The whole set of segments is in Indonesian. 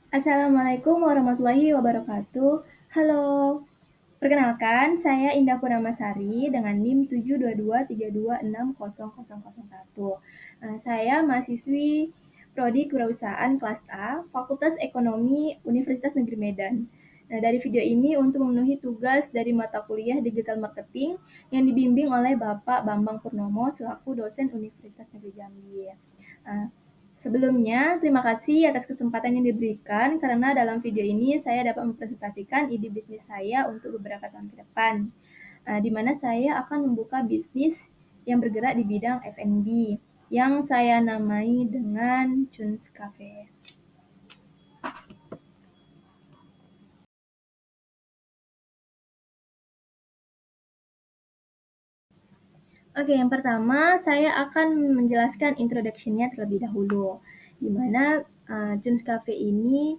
Assalamualaikum warahmatullahi wabarakatuh. Halo, perkenalkan saya Indah Purnamasari dengan NIM 72232600001. Saya mahasiswi Prodi Kewirausahaan kelas A, Fakultas Ekonomi Universitas Negeri Medan. Nah, dari video ini untuk memenuhi tugas dari mata kuliah Digital Marketing yang dibimbing oleh Bapak Bambang Purnomo selaku dosen Universitas Negeri Jambi. Uh, Sebelumnya, terima kasih atas kesempatan yang diberikan karena dalam video ini saya dapat mempresentasikan ide bisnis saya untuk beberapa tahun ke depan, di mana saya akan membuka bisnis yang bergerak di bidang F&B yang saya namai dengan Chun's Cafe. Oke, yang pertama saya akan menjelaskan introduction-nya terlebih dahulu, di mana Chun's Cafe ini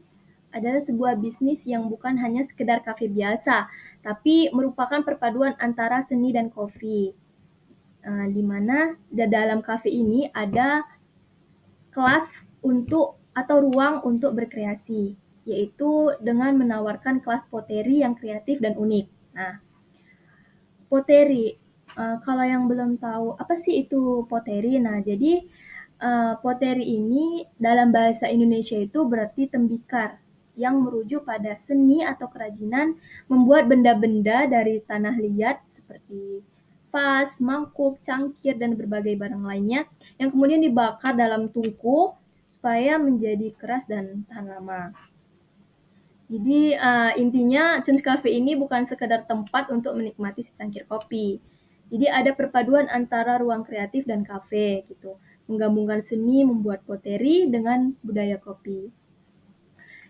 adalah sebuah bisnis yang bukan hanya sekedar kafe biasa, tapi merupakan perpaduan antara seni dan kopi. Di mana dalam kafe ini ada kelas untuk atau ruang untuk berkreasi, yaitu dengan menawarkan kelas poteri yang kreatif dan unik. Nah, poteri, kalau yang belum tahu apa sih itu poteri? Nah, jadi poteri ini dalam bahasa Indonesia itu berarti tembikar yang merujuk pada seni atau kerajinan membuat benda-benda dari tanah liat seperti vas, mangkuk, cangkir, dan berbagai barang lainnya yang kemudian dibakar dalam tungku supaya menjadi keras dan tahan lama. Jadi intinya Chun's Cafe ini bukan sekedar tempat untuk menikmati secangkir kopi. Jadi ada perpaduan antara ruang kreatif dan kafe gitu. Menggabungkan seni membuat poteri dengan budaya kopi.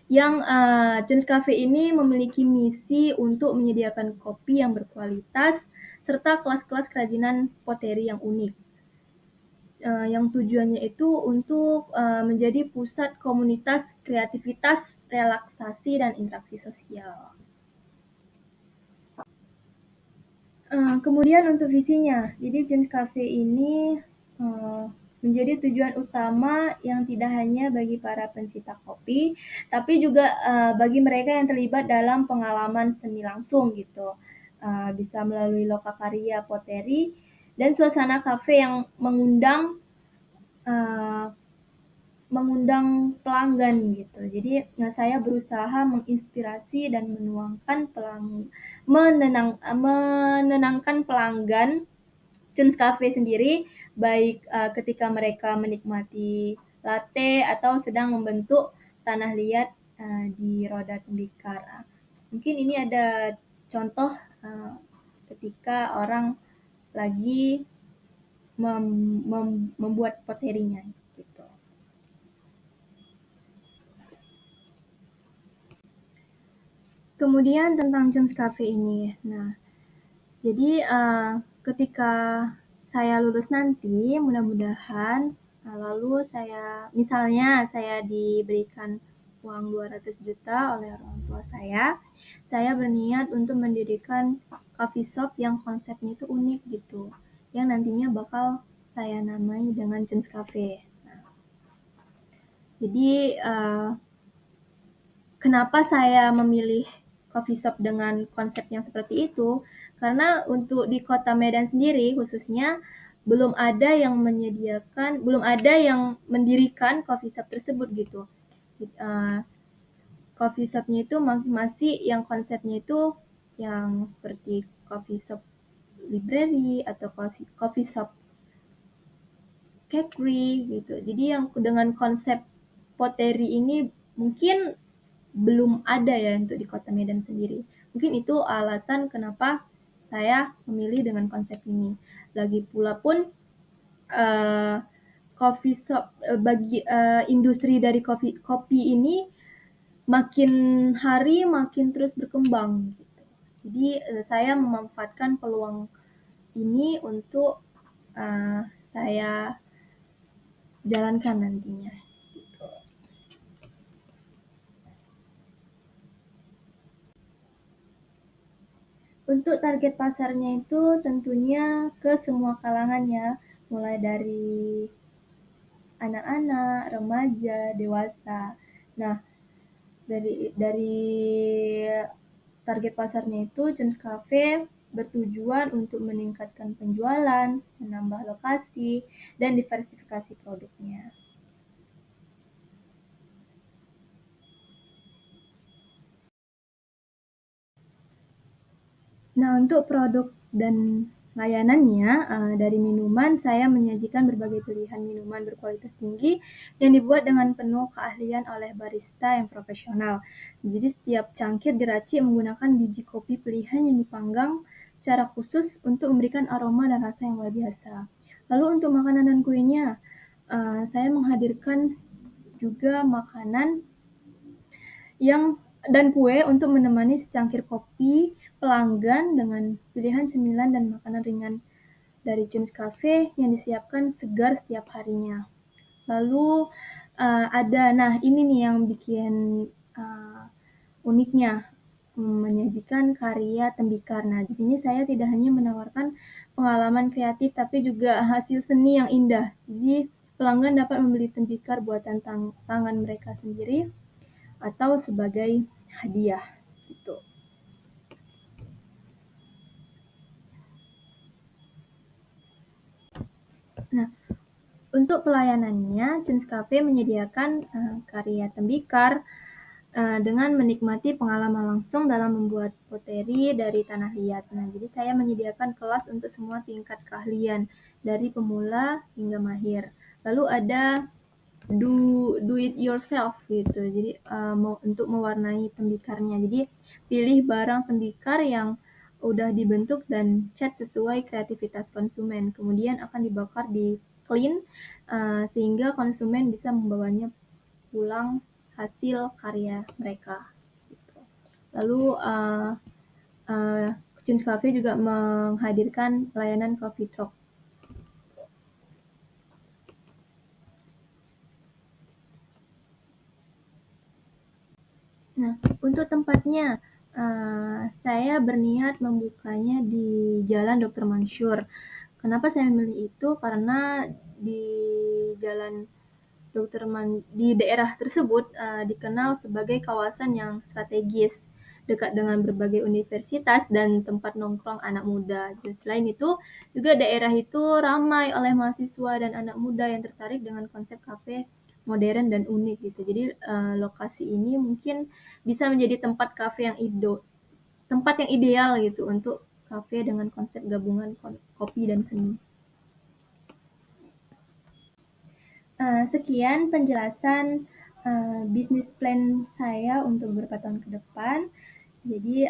Yang Chun's Cafe ini memiliki misi untuk menyediakan kopi yang berkualitas serta kelas-kelas kerajinan poteri yang unik. Yang tujuannya itu untuk menjadi pusat komunitas kreativitas, relaksasi, dan interaksi sosial. Kemudian untuk visinya, jadi Jones Cafe ini menjadi tujuan utama yang tidak hanya bagi para pencinta kopi, tapi juga bagi mereka yang terlibat dalam pengalaman seni langsung gitu. Bisa melalui lokakarya poteri dan suasana kafe yang uh, mengundang pelanggan gitu. Jadi saya berusaha menginspirasi dan menenangkan pelanggan Chun's Cafe sendiri, baik ketika mereka menikmati latte atau sedang membentuk tanah liat di roda tembikar. Mungkin ini ada contoh ketika orang lagi membuat poterinya gitu. Kemudian tentang Jones Cafe ini. Nah, jadi ketika saya lulus nanti, mudah-mudahan lalu misalnya saya diberikan uang 200 juta oleh orang tua saya berniat untuk mendirikan coffee shop yang konsepnya itu unik gitu, yang nantinya bakal saya namai dengan Jones Cafe. Nah, jadi kenapa saya memilih coffee shop dengan konsep yang seperti itu? Karena untuk di Kota Medan sendiri khususnya belum ada yang mendirikan coffee shop tersebut gitu. Coffee shop-nya itu masih yang konsepnya itu yang seperti coffee shop library atau coffee shop cakery gitu. Jadi yang dengan konsep pottery ini mungkin belum ada ya untuk di Kota Medan sendiri. Mungkin itu alasan kenapa saya memilih dengan konsep ini. Lagi pula pun uh, coffee shop bagi industri dari kopi ini makin hari makin terus berkembang gitu. Jadi saya memanfaatkan peluang ini untuk saya jalankan nantinya. Untuk target pasarnya itu tentunya ke semua kalangan ya, mulai dari anak-anak, remaja, dewasa. Nah, Dari target pasarnya itu Jones Cafe bertujuan untuk meningkatkan penjualan, menambah lokasi, dan diversifikasi produknya. Nah, untuk produk dan layanannya, dari minuman saya menyajikan berbagai pilihan minuman berkualitas tinggi yang dibuat dengan penuh keahlian oleh barista yang profesional. Jadi setiap cangkir diracik menggunakan biji kopi pilihan yang dipanggang secara khusus untuk memberikan aroma dan rasa yang luar biasa. Lalu untuk makanan dan kuenya, saya menghadirkan juga makanan dan kue untuk menemani secangkir kopi pelanggan dengan pilihan cemilan dan makanan ringan dari Jones Cafe yang disiapkan segar setiap harinya. Lalu ini nih yang bikin uniknya, menyajikan karya tembikar. Nah, di sini saya tidak hanya menawarkan pengalaman kreatif tapi juga hasil seni yang indah. Jadi pelanggan dapat membeli tembikar buatan tangan mereka sendiri atau sebagai hadiah gitu. Nah, untuk pelayanannya, Jones Cafe menyediakan karya tembikar dengan menikmati pengalaman langsung dalam membuat poteri dari tanah liat. Nah, jadi saya menyediakan kelas untuk semua tingkat keahlian dari pemula hingga mahir. Lalu ada do it yourself gitu. Jadi untuk mewarnai tembikarnya. Jadi pilih barang tembikar yang udah dibentuk dan cat sesuai kreativitas konsumen. Kemudian akan dibakar di clean sehingga konsumen bisa membawanya pulang hasil karya mereka. Gitu. Lalu Jones Cafe juga menghadirkan layanan coffee truck. Nah, untuk tempatnya, saya berniat membukanya di Jalan Dr. Mansur. Kenapa saya memilih itu? Karena di Jalan di daerah tersebut dikenal sebagai kawasan yang strategis, dekat dengan berbagai universitas dan tempat nongkrong anak muda. Dan selain itu, juga daerah itu ramai oleh mahasiswa dan anak muda yang tertarik dengan konsep kafe modern dan unik gitu. Jadi lokasi ini mungkin bisa menjadi tempat yang ideal gitu untuk kafe dengan konsep gabungan kopi dan seni. Sekian penjelasan bisnis plan saya untuk beberapa tahun ke depan. Jadi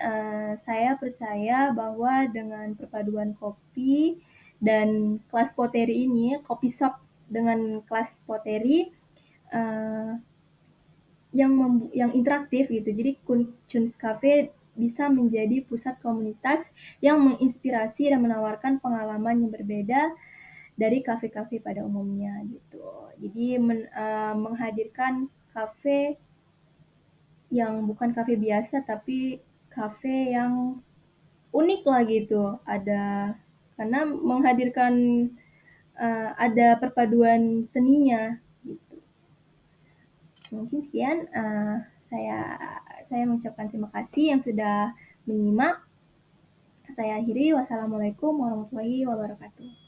saya percaya bahwa dengan perpaduan kopi dan kelas poteri ini, kopi shop dengan kelas poteri yang interaktif gitu. Jadi Kunchun's Cafe bisa menjadi pusat komunitas yang menginspirasi dan menawarkan pengalaman yang berbeda dari kafe-kafe pada umumnya gitu. Jadi menghadirkan kafe yang bukan kafe biasa tapi kafe yang unik lah gitu. Karena menghadirkan ada perpaduan seninya gitu. Mungkin sekian saya saya mengucapkan terima kasih yang sudah menyimak. Saya akhiri. Wassalamualaikum warahmatullahi wabarakatuh.